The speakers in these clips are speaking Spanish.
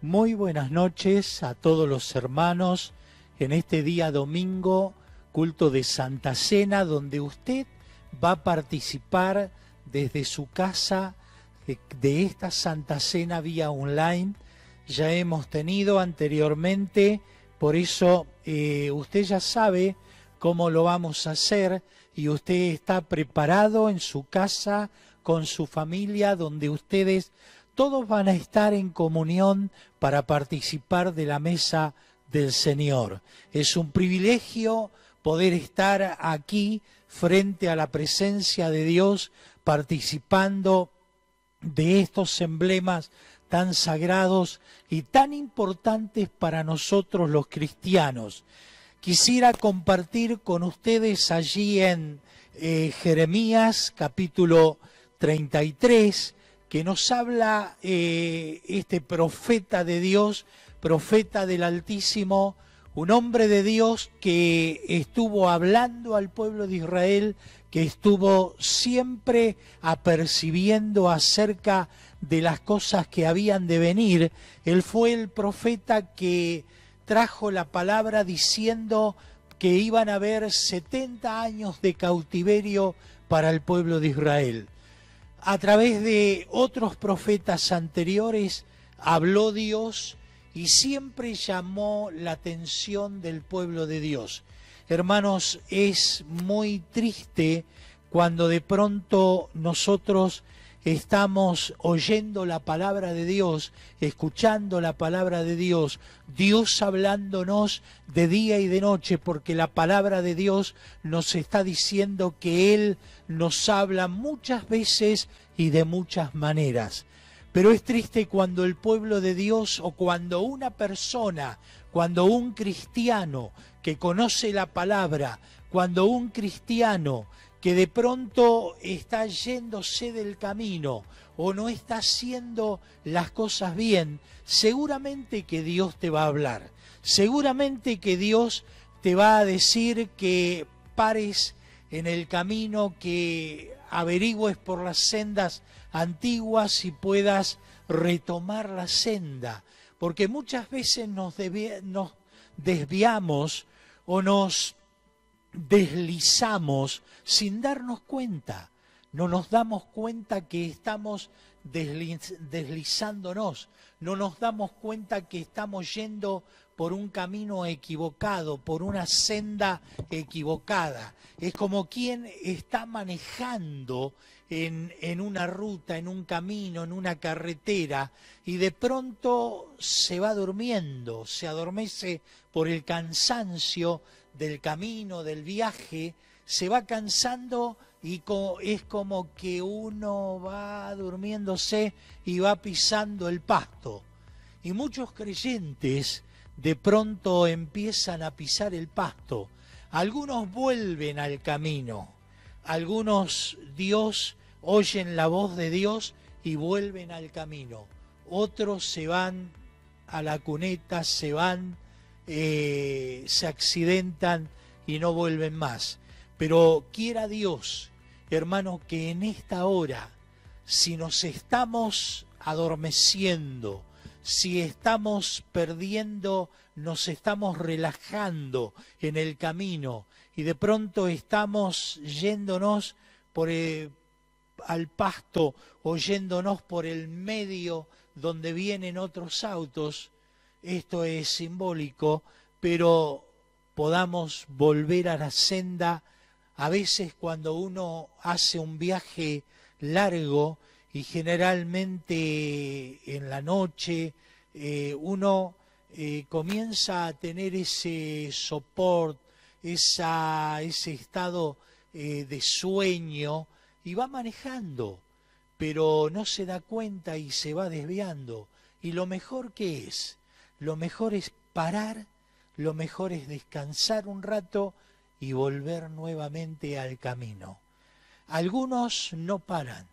Muy buenas noches a todos los hermanos en este día domingo, culto de Santa Cena, donde usted va a participar desde su casa de esta Santa Cena vía online. Ya hemos tenido anteriormente, por eso usted ya sabe cómo lo vamos a hacer y usted está preparado en su casa con su familia, donde ustedes todos van a estar en comunión para participar de la mesa del Señor. Es un privilegio poder estar aquí frente a la presencia de Dios, participando de estos emblemas tan sagrados y tan importantes para nosotros los cristianos. Quisiera compartir con ustedes allí en Jeremías capítulo 33, que nos habla este profeta de Dios, profeta del Altísimo, un hombre de Dios que estuvo hablando al pueblo de Israel, que estuvo siempre apercibiendo acerca de las cosas que habían de venir. Él fue el profeta que trajo la palabra diciendo que iban a haber 70 años de cautiverio para el pueblo de Israel. A través de otros profetas anteriores habló Dios y siempre llamó la atención del pueblo de Dios. Hermanos, es muy triste cuando de pronto nosotros estamos oyendo la palabra de Dios, escuchando la palabra de Dios, Dios hablándonos de día y de noche, porque la palabra de Dios nos está diciendo que Él nos habla muchas veces y de muchas maneras. Pero es triste cuando el pueblo de Dios o cuando una persona, cuando un cristiano que conoce la palabra, cuando un cristiano que de pronto está yéndose del camino o no está haciendo las cosas bien, seguramente que Dios te va a hablar, seguramente que Dios te va a decir que pares en el camino, que averigües por las sendas antiguas y puedas retomar la senda, porque muchas veces nos desviamos o nos deslizamos sin darnos cuenta. No nos damos cuenta que estamos deslizándonos, no nos damos cuenta que estamos yendo por un camino equivocado, por una senda equivocada. Es como quien está manejando en una ruta, en un camino, en una carretera, y de pronto se va durmiendo, se adormece por el cansancio del camino, del viaje, se va cansando y es como que uno va durmiéndose y va pisando el pasto. Y muchos creyentes de pronto empiezan a pisar el pasto. Algunos vuelven al camino, algunos oyen la voz de Dios y vuelven al camino. Otros se van a la cuneta, se van, se accidentan y no vuelven más. Pero quiera Dios, hermano, que en esta hora, si nos estamos adormeciendo, si estamos perdiendo, nos estamos relajando en el camino y de pronto estamos yéndonos al pasto o yéndonos por el medio donde vienen otros autos, esto es simbólico, pero podamos volver a la senda. A veces cuando uno hace un viaje largo y generalmente en la noche, uno comienza a tener ese sopor, ese estado de sueño y va manejando, pero no se da cuenta y se va desviando. Y lo mejor que es, lo mejor es parar, lo mejor es descansar un rato y volver nuevamente al camino. Algunos no paran,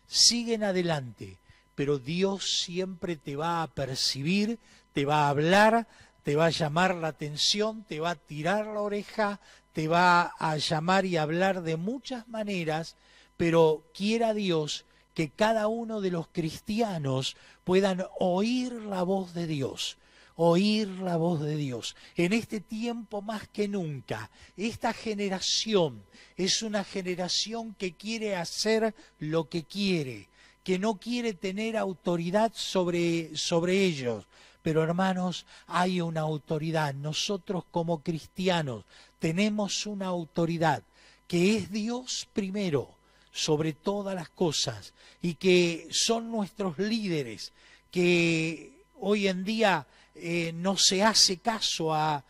siguen adelante, pero Dios siempre te va a percibir, te va a hablar, te va a llamar la atención, te va a tirar la oreja, te va a llamar y hablar de muchas maneras, pero quiera Dios que cada uno de los cristianos puedan oír la voz de Dios. Oír la voz de Dios. En este tiempo más que nunca, esta generación es una generación que quiere hacer lo que quiere, que no quiere tener autoridad sobre ellos. Pero hermanos, hay una autoridad. Nosotros como cristianos tenemos una autoridad que es Dios primero, sobre todas las cosas, y que son nuestros líderes, que hoy en día no se hace caso a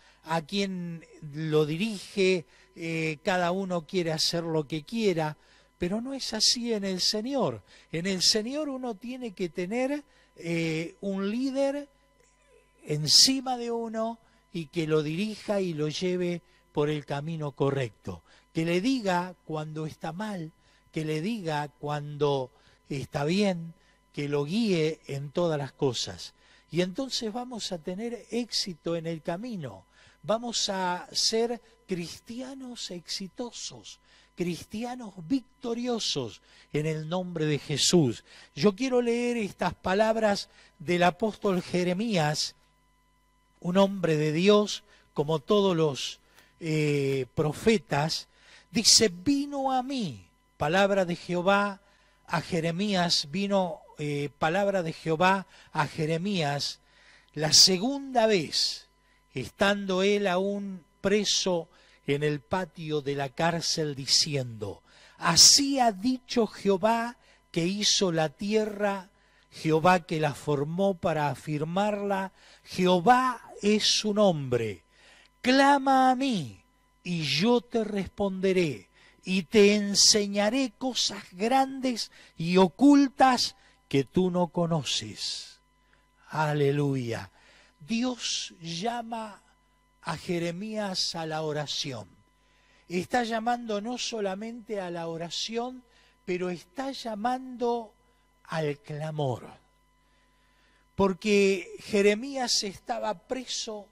quien lo dirige, cada uno quiere hacer lo que quiera, pero no es así en el Señor. En el Señor uno tiene que tener un líder encima de uno y que lo dirija y lo lleve por el camino correcto, que le diga cuando está mal, que le diga cuando está bien, que lo guíe en todas las cosas. Y entonces vamos a tener éxito en el camino, vamos a ser cristianos exitosos, cristianos victoriosos en el nombre de Jesús. Yo quiero leer estas palabras del apóstol Jeremías, un hombre de Dios, como todos los profetas. Dice: vino a mí palabra de Jehová a Jeremías, vino palabra de Jehová a Jeremías la segunda vez, estando él aún preso en el patio de la cárcel, diciendo: así ha dicho Jehová, que hizo la tierra, Jehová que la formó para afirmarla, Jehová es su nombre. Clama a mí, y yo te responderé, y te enseñaré cosas grandes y ocultas que tú no conoces. Aleluya. Dios llama a Jeremías a la oración. Está llamando no solamente a la oración, pero está llamando al clamor. Porque Jeremías estaba preso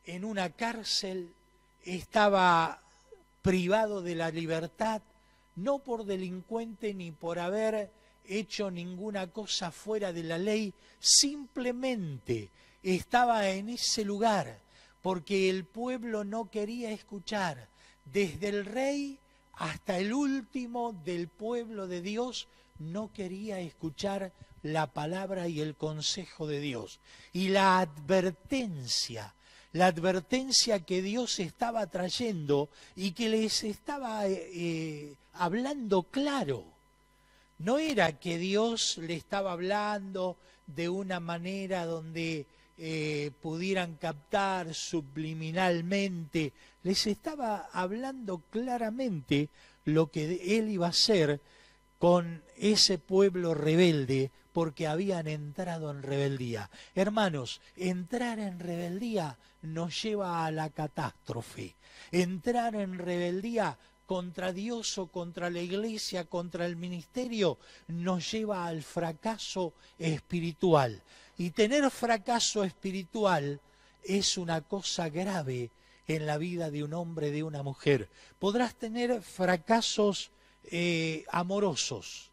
en una cárcel, estaba privado de la libertad, no por delincuente ni por haber hecho ninguna cosa fuera de la ley, simplemente estaba en ese lugar porque el pueblo no quería escuchar, desde el rey hasta el último del pueblo de Dios no quería escuchar la palabra y el consejo de Dios. Y la advertencia que Dios estaba trayendo y que les estaba hablando claro. No era que Dios le estaba hablando de una manera donde pudieran captar subliminalmente, les estaba hablando claramente lo que Él iba a hacer con ese pueblo rebelde, porque habían entrado en rebeldía. Hermanos, entrar en rebeldía nos lleva a la catástrofe. Entrar en rebeldía contra Dios o contra la iglesia, contra el ministerio, nos lleva al fracaso espiritual. Y tener fracaso espiritual es una cosa grave en la vida de un hombre, de una mujer. Podrás tener fracasos amorosos,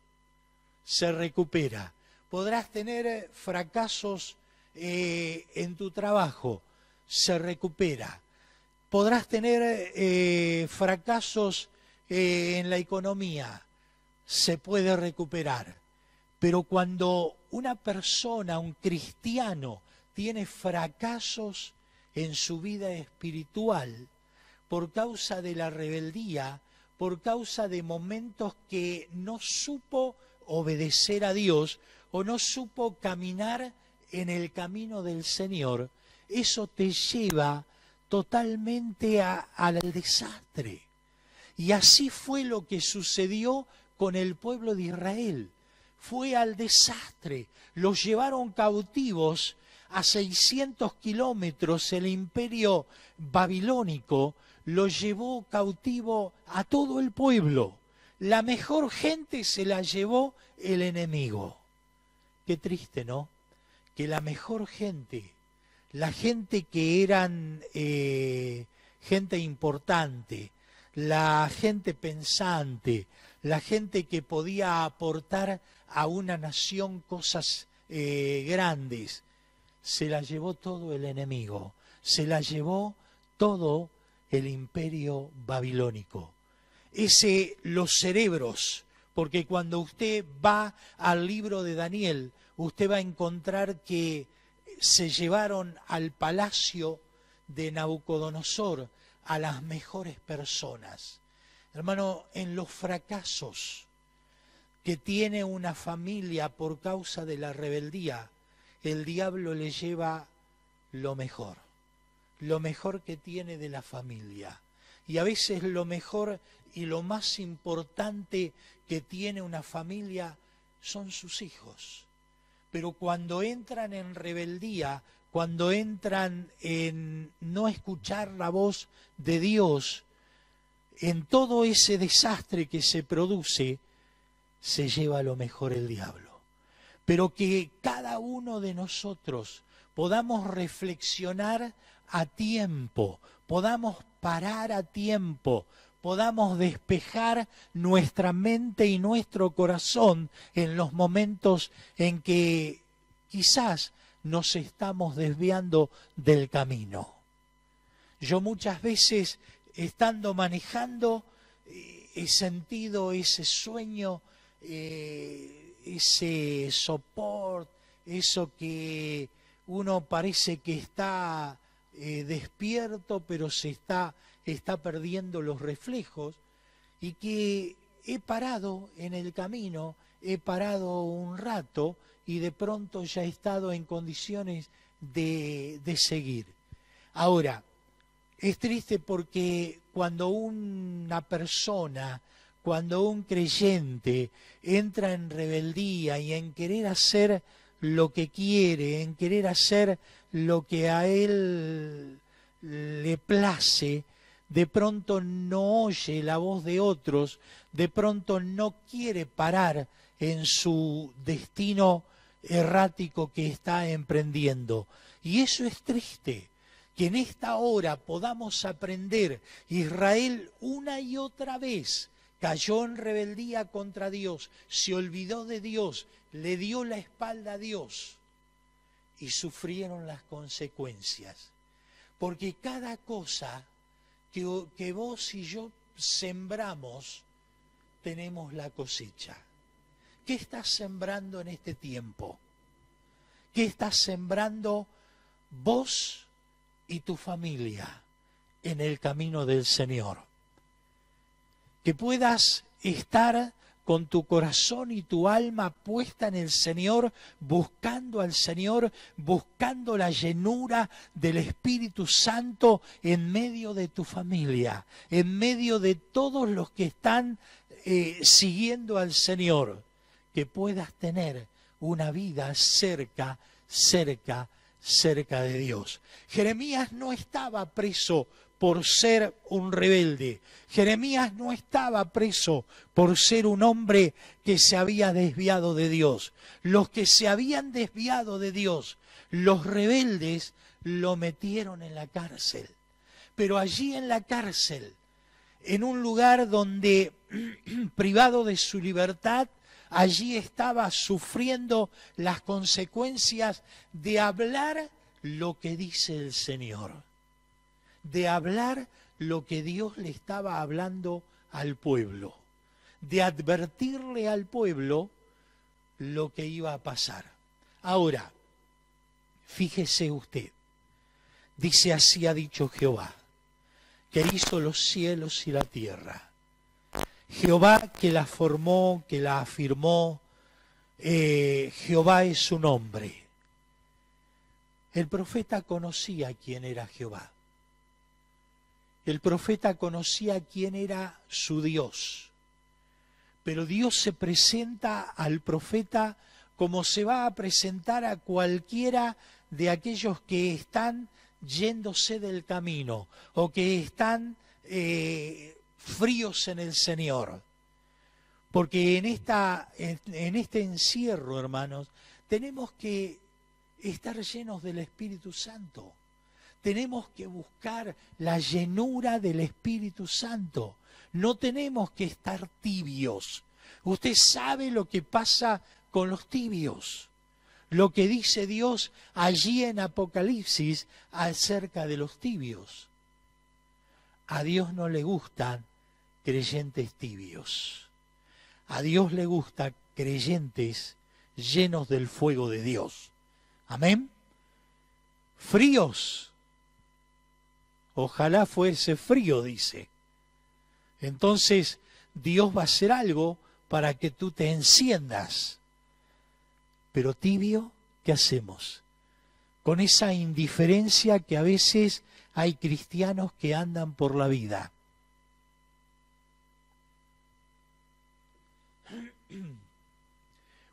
se recupera. Podrás tener fracasos en tu trabajo, se recupera. Podrás tener fracasos en la economía, se puede recuperar. Pero cuando una persona, un cristiano, tiene fracasos en su vida espiritual por causa de la rebeldía, por causa de momentos que no supo obedecer a Dios o no supo caminar en el camino del Señor, eso te lleva totalmente al desastre. Y así fue lo que sucedió con el pueblo de Israel. Fue al desastre. Los llevaron cautivos a 600 kilómetros. El imperio babilónico los llevó cautivo a todo el pueblo. La mejor gente se la llevó el enemigo. Qué triste, ¿no? Que la mejor gente, la gente que eran gente importante, la gente pensante, la gente que podía aportar a una nación cosas grandes. Se la llevó todo el enemigo, se la llevó todo el imperio babilónico. Los cerebros, porque cuando usted va al libro de Daniel, usted va a encontrar que se llevaron al palacio de Nabucodonosor a las mejores personas. Hermano, en los fracasos que tiene una familia por causa de la rebeldía, el diablo le lleva lo mejor que tiene de la familia. Y a veces lo mejor y lo más importante que tiene una familia son sus hijos. Pero cuando entran en rebeldía, cuando entran en no escuchar la voz de Dios, en todo ese desastre que se produce, se lleva lo mejor el diablo. Pero que cada uno de nosotros podamos reflexionar a tiempo, podamos parar a tiempo, podamos despejar nuestra mente y nuestro corazón en los momentos en que quizás nos estamos desviando del camino. Yo muchas veces, estando manejando, he sentido ese sueño, ese sopor, eso que uno parece que está despierto, pero se está perdiendo los reflejos, y que he parado en el camino, he parado un rato y de pronto ya he estado en condiciones de seguir. Ahora, es triste porque cuando una persona, cuando un creyente entra en rebeldía y en querer hacer lo que quiere, en querer hacer lo que a él le place, de pronto no oye la voz de otros, de pronto no quiere parar en su destino errático que está emprendiendo. Y eso es triste, que en esta hora podamos aprender. Israel una y otra vez cayó en rebeldía contra Dios, se olvidó de Dios, le dio la espalda a Dios y sufrieron las consecuencias. Porque cada cosa que vos y yo sembramos, tenemos la cosecha. ¿Qué estás sembrando en este tiempo? ¿Qué estás sembrando vos y tu familia en el camino del Señor? Que puedas estar con tu corazón y tu alma puesta en el Señor, buscando al Señor, buscando la llenura del Espíritu Santo en medio de tu familia, en medio de todos los que están siguiendo al Señor, que puedas tener una vida cerca de Dios. Jeremías no estaba preso por ser un rebelde. Jeremías no estaba preso por ser un hombre que se había desviado de Dios. Los que se habían desviado de Dios, los rebeldes, lo metieron en la cárcel. Pero allí en la cárcel, en un lugar donde, privado de su libertad, allí estaba sufriendo las consecuencias de hablar lo que dice el Señor, de hablar lo que Dios le estaba hablando al pueblo, de advertirle al pueblo lo que iba a pasar. Ahora, fíjese usted, dice: así ha dicho Jehová, que hizo los cielos y la tierra. Jehová que la formó, que la afirmó, Jehová es su nombre. El profeta conocía quién era Jehová. El profeta conocía quién era su Dios. Pero Dios se presenta al profeta como se va a presentar a cualquiera de aquellos que están yéndose del camino o que están fríos en el Señor. Porque en este encierro, hermanos, tenemos que estar llenos del Espíritu Santo. Tenemos que buscar la llenura del Espíritu Santo, No tenemos que estar tibios. Usted sabe lo que pasa con los tibios. Lo que dice Dios allí en Apocalipsis acerca de los tibios. A Dios no le gustan creyentes tibios. A Dios le gustan creyentes llenos del fuego de Dios. Amén. Fríos. Ojalá fuese frío, dice. Entonces Dios va a hacer algo para que tú te enciendas. Pero tibio, ¿qué hacemos? Con esa indiferencia que a veces hay cristianos que andan por la vida.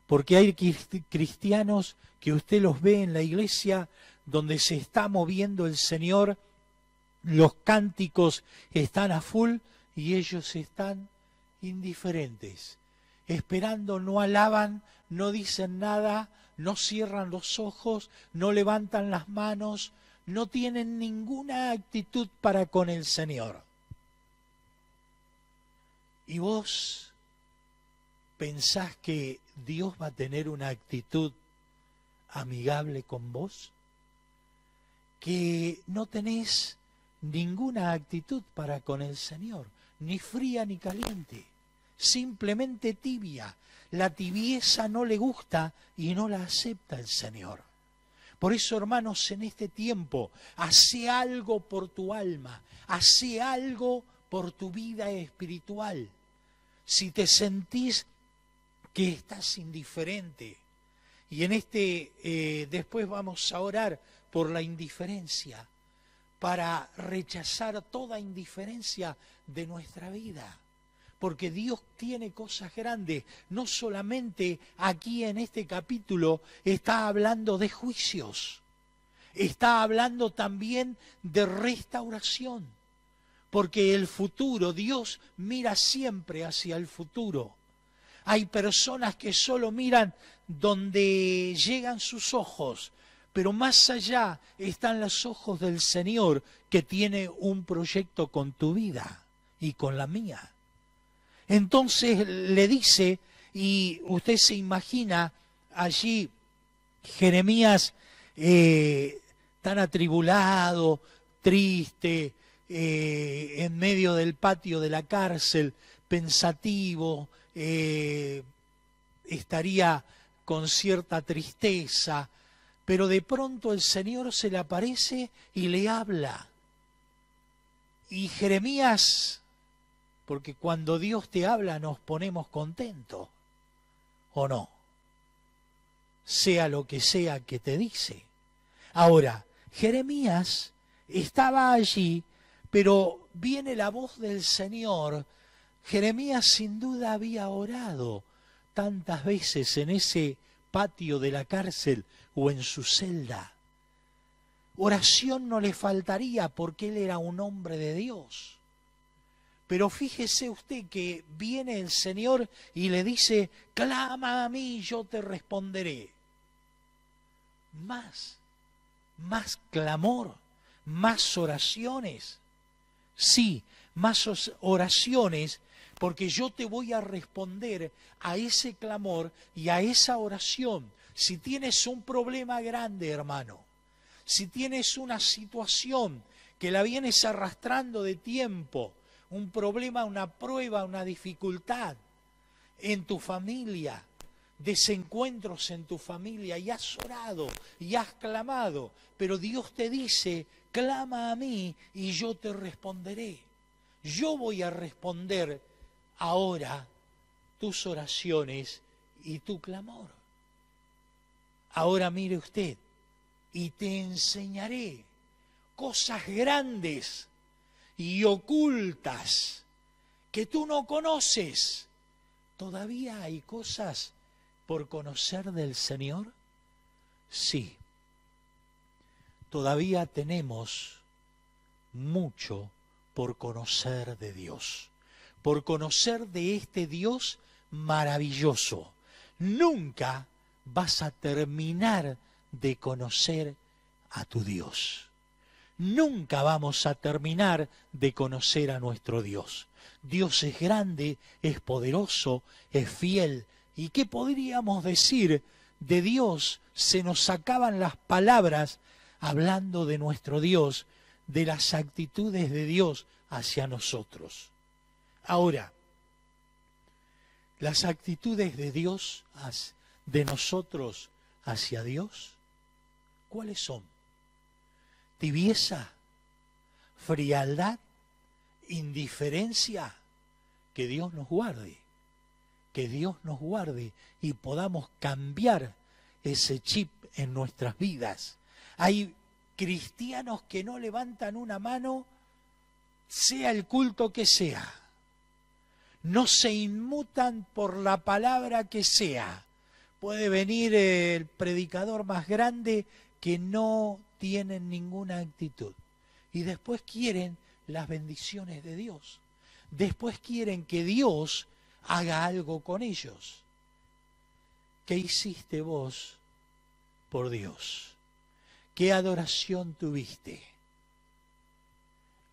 Porque hay cristianos que usted los ve en la iglesia donde se está moviendo el Señor, los cánticos están a full y ellos están indiferentes, esperando, no alaban, no dicen nada, no cierran los ojos, no levantan las manos, no tienen ninguna actitud para con el Señor. ¿Y vos pensás que Dios va a tener una actitud amigable con vos? Que no tenés ninguna actitud para con el Señor, ni fría ni caliente, simplemente tibia. La tibieza no le gusta y no la acepta el Señor. Por eso, hermanos, en este tiempo, hace algo por tu alma, hace algo por tu vida espiritual. Si te sentís que estás indiferente, y en después vamos a orar por la indiferencia, para rechazar toda indiferencia de nuestra vida. Porque Dios tiene cosas grandes. No solamente aquí en este capítulo está hablando de juicios, está hablando también de restauración. Porque el futuro, Dios mira siempre hacia el futuro. Hay personas que solo miran donde llegan sus ojos, pero más allá están los ojos del Señor, que tiene un proyecto con tu vida y con la mía. Entonces le dice, y usted se imagina allí Jeremías tan atribulado, triste, en medio del patio de la cárcel, pensativo, estaría con cierta tristeza, pero de pronto el Señor se le aparece y le habla. Y Jeremías, porque cuando Dios te habla nos ponemos contentos, ¿o no? Sea lo que sea que te dice. Ahora, Jeremías estaba allí, pero viene la voz del Señor. Jeremías sin duda había orado tantas veces en ese patio de la cárcel o en su celda. Oración no le faltaría porque él era un hombre de Dios. Pero fíjese usted que viene el Señor y le dice, clama a mí y yo te responderé. Más clamor, más oraciones. Sí, más oraciones, porque yo te voy a responder a ese clamor y a esa oración. Si tienes un problema grande, hermano, si tienes una situación que la vienes arrastrando de tiempo, un problema, una prueba, una dificultad en tu familia, desencuentros en tu familia, y has orado y has clamado, pero Dios te dice, clama a mí y yo te responderé. Yo voy a responder ahora tus oraciones y tu clamor. Ahora mire usted, y te enseñaré cosas grandes y ocultas que tú no conoces. ¿Todavía hay cosas por conocer del Señor? Sí. Todavía tenemos mucho por conocer de Dios, por conocer de este Dios maravilloso. Nunca vas a terminar de conocer a tu Dios. Nunca vamos a terminar de conocer a nuestro Dios. Dios es grande, es poderoso, es fiel. ¿Y qué podríamos decir de Dios? Se nos sacaban las palabras hablando de nuestro Dios, de las actitudes de Dios hacia nosotros. Ahora, las actitudes de Dios, de nosotros hacia Dios, ¿cuáles son? ¿Tibieza? ¿Frialdad? ¿Indiferencia? Que Dios nos guarde, que Dios nos guarde y podamos cambiar ese chip en nuestras vidas. Hay cristianos que no levantan una mano, sea el culto que sea. No se inmutan por la palabra que sea. Puede venir el predicador más grande que no tienen ninguna actitud. Y después quieren las bendiciones de Dios. Después quieren que Dios haga algo con ellos. ¿Qué hiciste vos por Dios? ¿Qué adoración tuviste?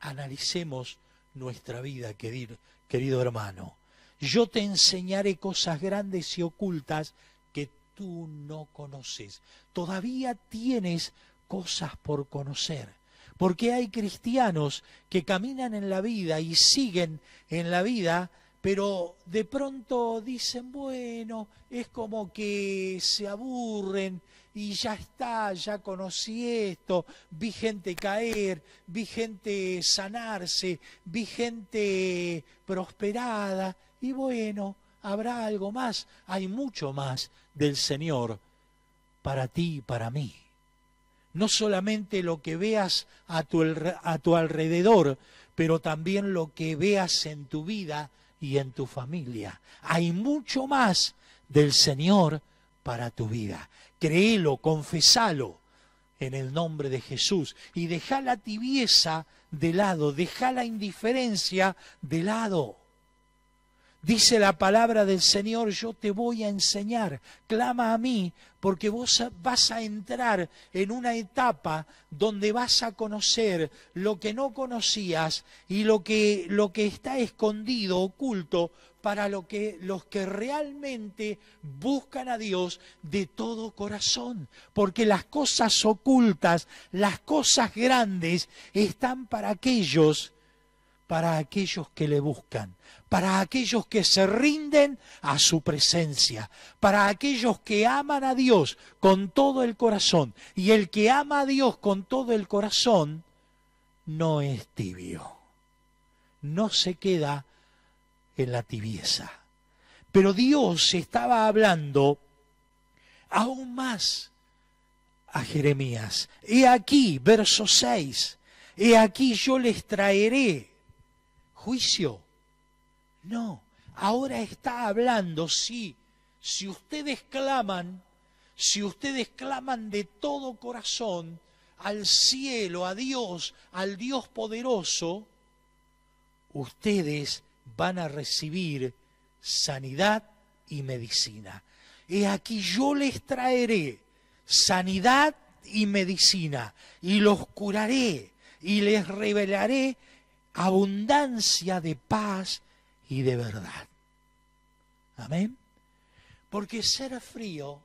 Analicemos nuestra vida, querido hermano. Yo te enseñaré cosas grandes y ocultas que tú no conoces. Todavía tienes cosas por conocer. Porque hay cristianos que caminan en la vida y siguen en la vida, pero de pronto dicen, bueno, es como que se aburren y ya está, ya conocí esto, vi gente caer, vi gente sanarse, vi gente prosperada, y bueno, habrá algo más, hay mucho más del Señor para ti y para mí. No solamente lo que veas a tu alrededor, pero también lo que veas en tu vida y en tu familia. Hay mucho más del Señor para tu vida. Créelo, confesalo en el nombre de Jesús y deja la tibieza de lado, deja la indiferencia de lado. Dice la palabra del Señor, yo te voy a enseñar, clama a mí, porque vos vas a entrar en una etapa donde vas a conocer lo que no conocías y lo que está escondido, oculto, para los que realmente buscan a Dios de todo corazón. Porque las cosas ocultas, las cosas grandes, están para aquellos que le buscan, para aquellos que se rinden a su presencia, para aquellos que aman a Dios con todo el corazón. Y el que ama a Dios con todo el corazón no es tibio, no se queda en la tibieza. Pero Dios estaba hablando aún más a Jeremías. He aquí, verso 6, he aquí yo les traeré juicio. No, ahora está hablando, sí, si ustedes claman de todo corazón al cielo, a Dios, al Dios poderoso, ustedes van a recibir sanidad y medicina. He aquí yo les traeré sanidad y medicina, y los curaré, y les revelaré abundancia de paz y de verdad. Amén. Porque ser frío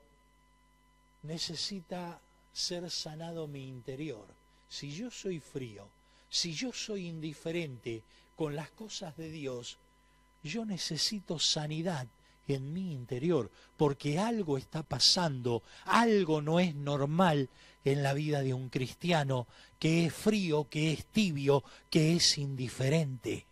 necesita ser sanado mi interior. Si yo soy frío, si yo soy indiferente con las cosas de Dios, yo necesito sanidad en mi interior, porque algo está pasando, algo no es normal en la vida de un cristiano que es frío, que es tibio, que es indiferente.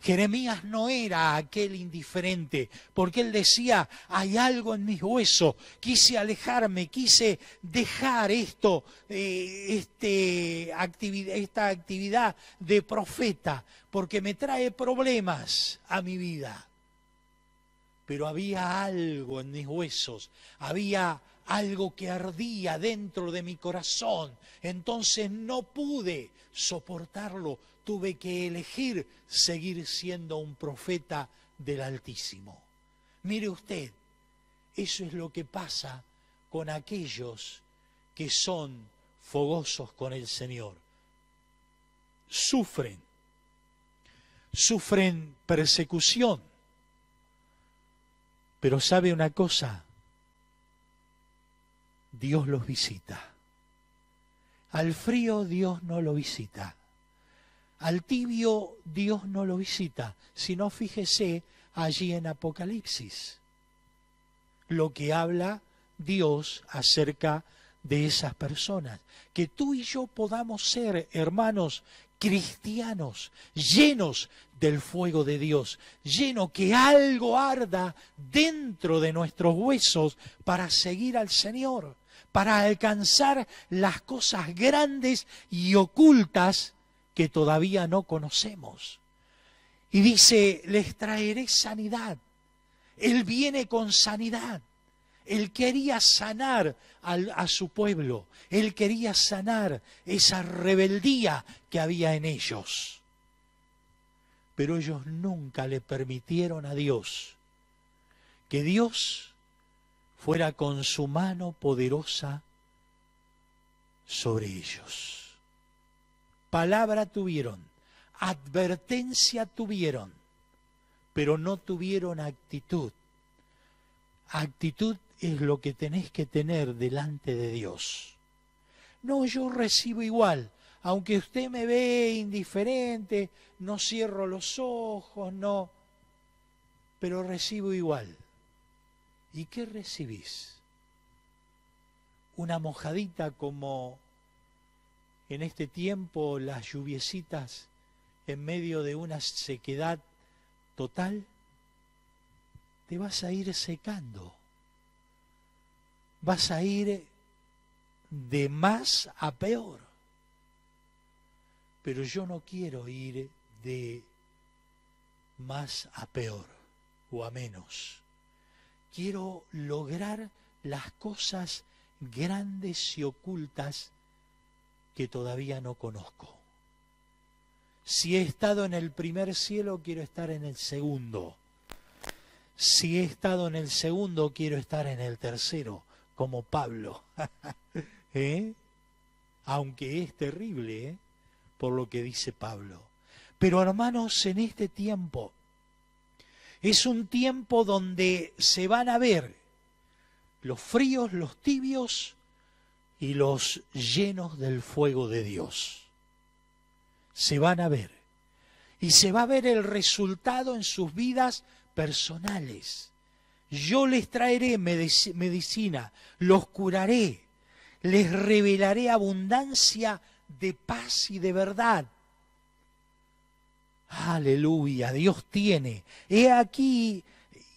Jeremías no era aquel indiferente, porque él decía, hay algo en mis huesos, quise alejarme, quise dejar esta actividad de profeta, porque me trae problemas a mi vida. Pero había algo en mis huesos, había algo que ardía dentro de mi corazón, entonces no pude soportarlo, tuve que elegir seguir siendo un profeta del Altísimo. Mire usted, eso es lo que pasa con aquellos que son fogosos con el Señor. Sufren sufren persecución. Pero ¿sabe una cosa? Dios los visita. Al frío Dios no lo visita. Al tibio Dios no lo visita. Sino fíjese allí en Apocalipsis lo que habla Dios acerca de esas personas. Que tú y yo podamos ser, hermanos, cristianos, llenos del fuego de Dios, lleno que algo arda dentro de nuestros huesos para seguir al Señor, para alcanzar las cosas grandes y ocultas que todavía no conocemos. Y dice, les traeré sanidad. Él viene con sanidad. Él quería sanar a su pueblo. Él quería sanar esa rebeldía que había en ellos. Pero ellos nunca le permitieron a Dios que Dios fuera con su mano poderosa sobre ellos. Palabra tuvieron, advertencia tuvieron, pero no tuvieron actitud. Actitud es lo que tenés que tener delante de Dios. No, yo recibo igual, aunque usted me ve indiferente, no cierro los ojos, no, pero recibo igual. ¿Y qué recibís? Una mojadita como en este tiempo las lluviecitas en medio de una sequedad total. Te vas a ir secando, vas a ir de más a peor. Pero yo no quiero ir de más a peor o a menos. Quiero lograr las cosas grandes y ocultas que todavía no conozco. Si he estado en el primer cielo, quiero estar en el segundo. Si he estado en el segundo, quiero estar en el tercero, como Pablo. Aunque es terrible, por lo que dice Pablo. Pero hermanos, en este tiempo, es un tiempo donde se van a ver los fríos, los tibios y los llenos del fuego de Dios. Se van a ver. Y se va a ver el resultado en sus vidas personales. Yo les traeré medicina, los curaré, les revelaré abundancia de paz y de verdad. Aleluya, Dios tiene. He aquí,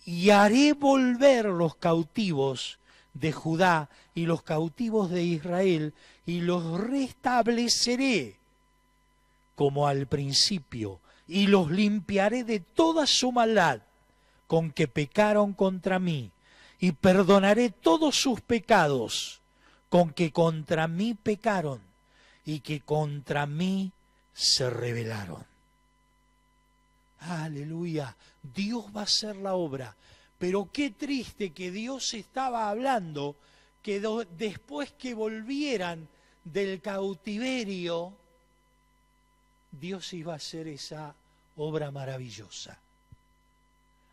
y haré volver los cautivos de Judá y los cautivos de Israel, y los restableceré como al principio, y los limpiaré de toda su maldad con que pecaron contra mí, y perdonaré todos sus pecados con que contra mí pecaron y que contra mí se rebelaron. Aleluya, Dios va a hacer la obra, pero qué triste que Dios estaba hablando que después que volvieran del cautiverio, Dios iba a hacer esa obra maravillosa.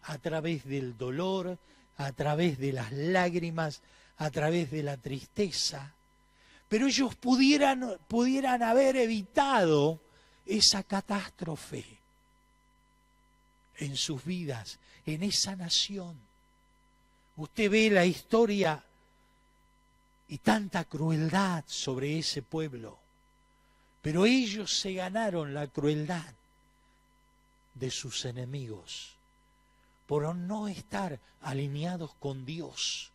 A través del dolor, a través de las lágrimas, a través de la tristeza. Pero ellos pudieran haber evitado esa catástrofe en sus vidas, en esa nación. Usted ve la historia y tanta crueldad sobre ese pueblo. Pero ellos se ganaron la crueldad de sus enemigos por no estar alineados con Dios,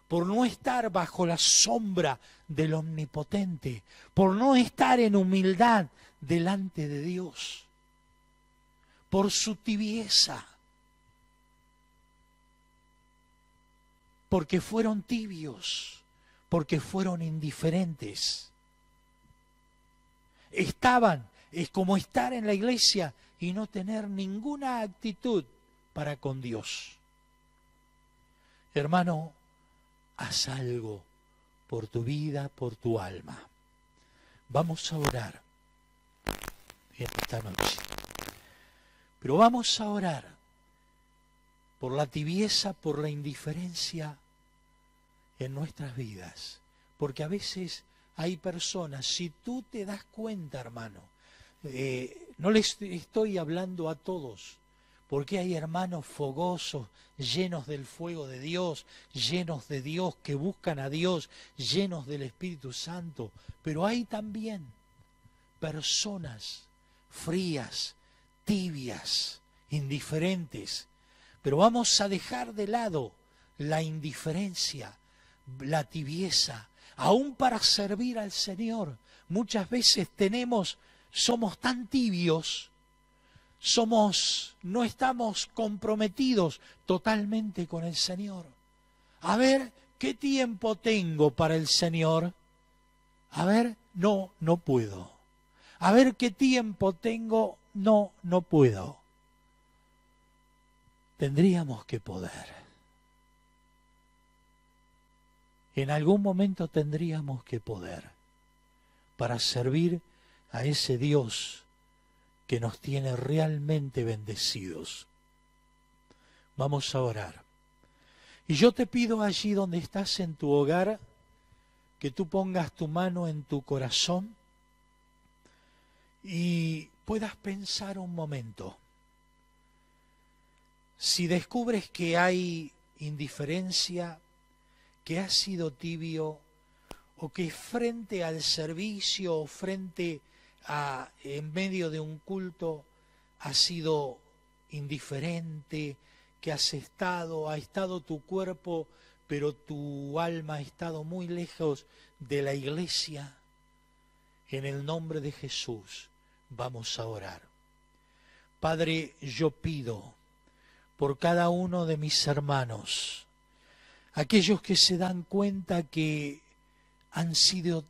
por no estar bajo la sombra del Omnipotente, por no estar en humildad delante de Dios, por su tibieza, porque fueron tibios, porque fueron indiferentes. Es como estar en la iglesia y no tener ninguna actitud para con Dios. Hermano, haz algo por tu vida, por tu alma. Vamos a orar en esta noche. Pero vamos a orar por la tibieza, por la indiferencia en nuestras vidas. Porque a veces hay personas, si tú te das cuenta, hermano, no les estoy hablando a todos, porque hay hermanos fogosos, llenos del fuego de Dios, llenos de Dios, que buscan a Dios, llenos del Espíritu Santo. Pero hay también personas frías, tibias, indiferentes. Pero vamos a dejar de lado la indiferencia, la tibieza, aún para servir al Señor. Muchas veces somos tan tibios, no estamos comprometidos totalmente con el Señor. A ver, ¿qué tiempo tengo para el Señor? A ver, no puedo. A ver, ¿qué tiempo tengo? No puedo. Tendríamos que poder. En algún momento tendríamos que poder para servir a ese Dios que nos tiene realmente bendecidos. Vamos a orar. Y yo te pido allí donde estás en tu hogar, que tú pongas tu mano en tu corazón y puedas pensar un momento. Si descubres que hay indiferencia, que has sido tibio, o que frente al servicio o frente en medio de un culto has sido indiferente, que ha estado tu cuerpo, pero tu alma ha estado muy lejos de la iglesia, en el nombre de Jesús vamos a orar. Padre, yo pido por cada uno de mis hermanos, aquellos que se dan cuenta que han sido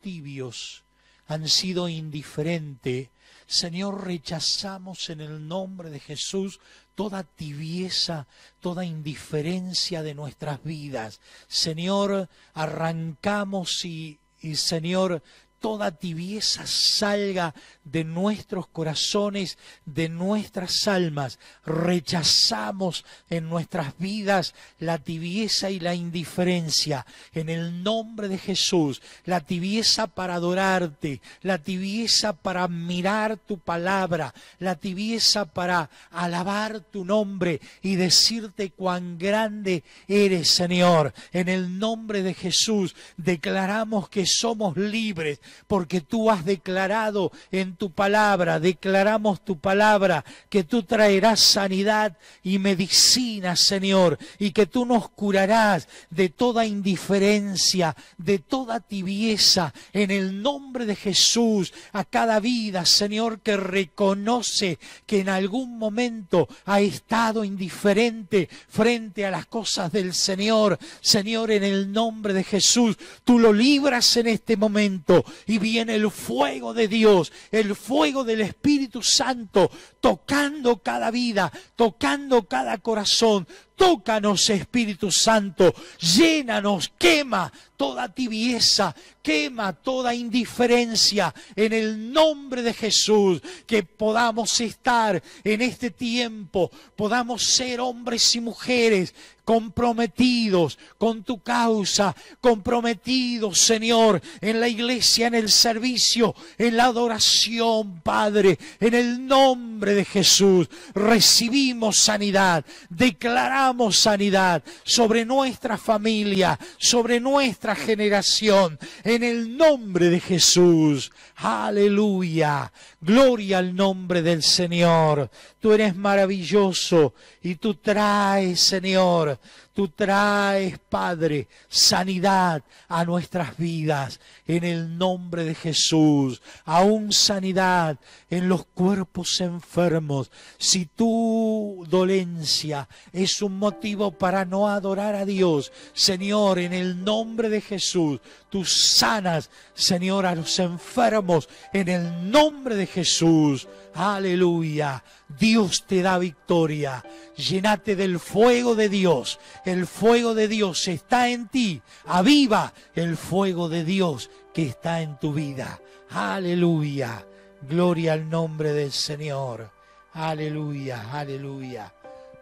tibios, han sido indiferentes. Señor, rechazamos en el nombre de Jesús toda tibieza, toda indiferencia de nuestras vidas. Señor, arrancamos y Señor, toda tibieza salga de nuestros corazones, de nuestras almas. Rechazamos en nuestras vidas la tibieza y la indiferencia. En el nombre de Jesús, la tibieza para adorarte, la tibieza para mirar tu palabra, la tibieza para alabar tu nombre y decirte cuán grande eres, Señor. En el nombre de Jesús declaramos que somos libres, porque tú has declarado en tu palabra, declaramos tu palabra, que tú traerás sanidad y medicina, Señor, y que tú nos curarás de toda indiferencia, de toda tibieza, en el nombre de Jesús. A cada vida, Señor, que reconoce que en algún momento ha estado indiferente frente a las cosas del Señor, Señor, en el nombre de Jesús, tú lo libras en este momento. Y viene el fuego de Dios, el fuego del Espíritu Santo, tocando cada vida, tocando cada corazón. Tócanos, Espíritu Santo, llénanos, quema toda tibieza, quema toda indiferencia, en el nombre de Jesús. Que podamos estar en este tiempo, podamos ser hombres y mujeres comprometidos con tu causa, comprometidos, Señor, en la iglesia, en el servicio, en la adoración, Padre. En el nombre de Jesús recibimos sanidad, declaramos sanidad sobre nuestra familia, sobre nuestra generación, en el nombre de Jesús. Aleluya, gloria al nombre del Señor. Tú eres maravilloso y tú traes, Señor, tú traes, Padre, sanidad a nuestras vidas, en el nombre de Jesús. Aún sanidad en los cuerpos enfermos. Si tu dolencia es un motivo para no adorar a Dios, Señor, en el nombre de Jesús, tú sanas, Señor, a los enfermos, en el nombre de Jesús. Aleluya. Dios te da victoria. Llénate del fuego de Dios. El fuego de Dios está en ti. Aviva el fuego de Dios que está en tu vida. Aleluya. Gloria al nombre del Señor. Aleluya, aleluya.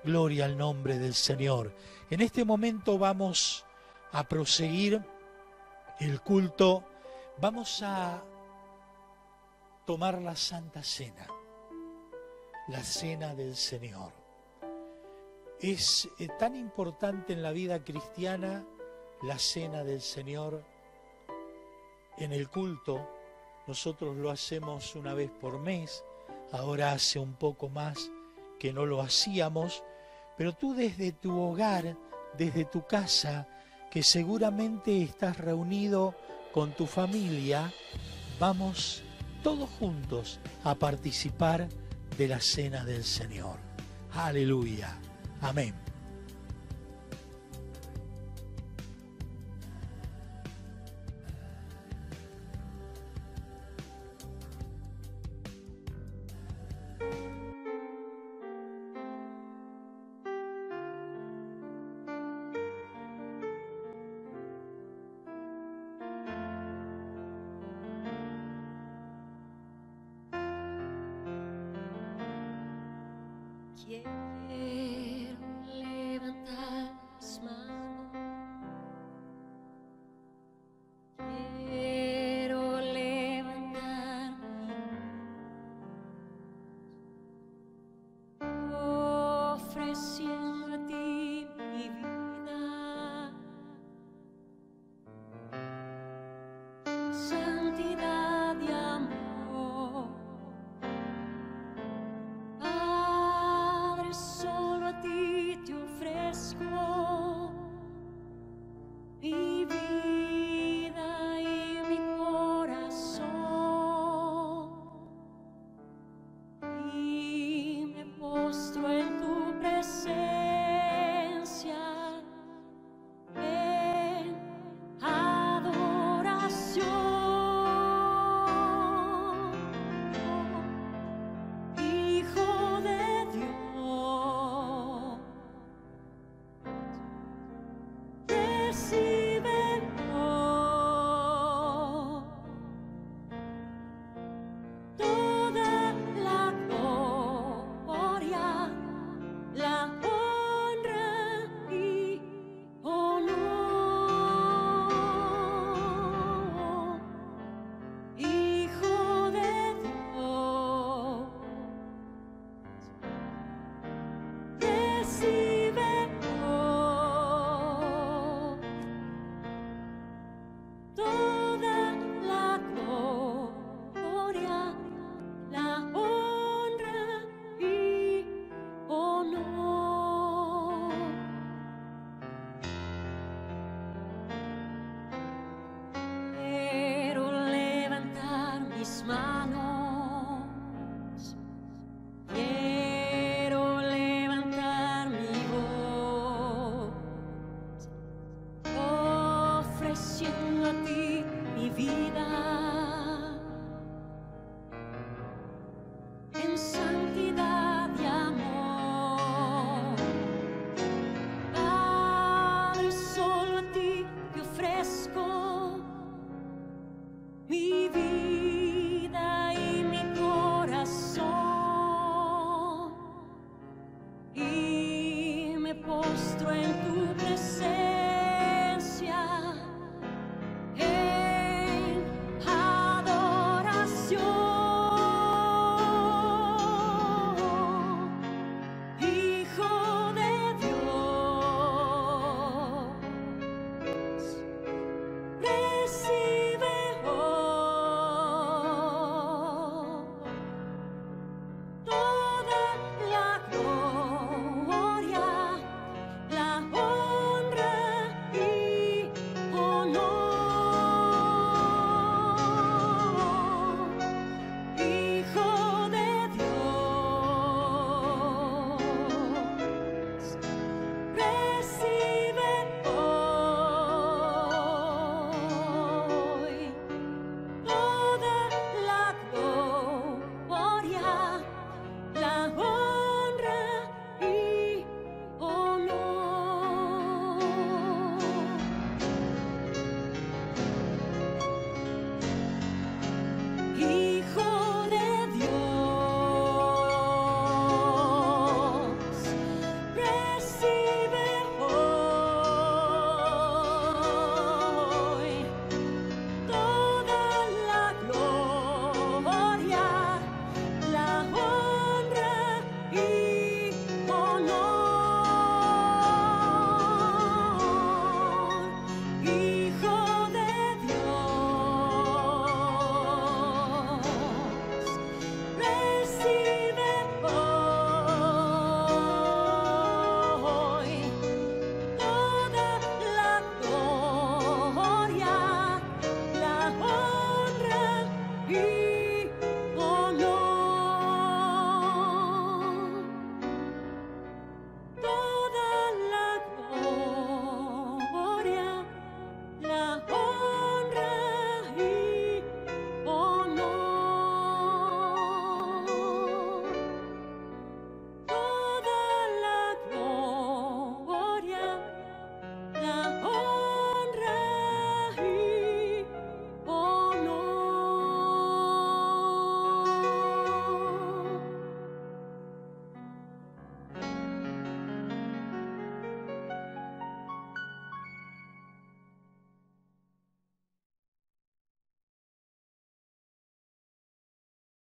Gloria al nombre del Señor. En este momento vamos a proseguir el culto. Vamos a tomar la Santa Cena, la Cena del Señor. Es tan importante en la vida cristiana la Cena del Señor. En el culto nosotros lo hacemos una vez por mes, ahora hace un poco más que no lo hacíamos, pero tú desde tu hogar, desde tu casa, que seguramente estás reunido con tu familia, vamos todos juntos a participar de la Cena del Señor. Aleluya. Amén. Quiero levantar mis manos, quiero levantar mi voz, ofreciendo a ti mi vida, santidad y amor. Solo a ti te ofrezco mi vida y mi corazón, y me postro en tu presencia en adoración. Hijo de Dios, recibe toda la gloria, la honra y honor. Hijo de Dios, recibe toda la gloria, la honra y honor. Quiero levantar mis manos, quiero levantar mi voz, ofreciendo a ti mi vida en santidad y amor. Padre, solo a ti te ofrezco mi vida y mi corazón, y me postro en tu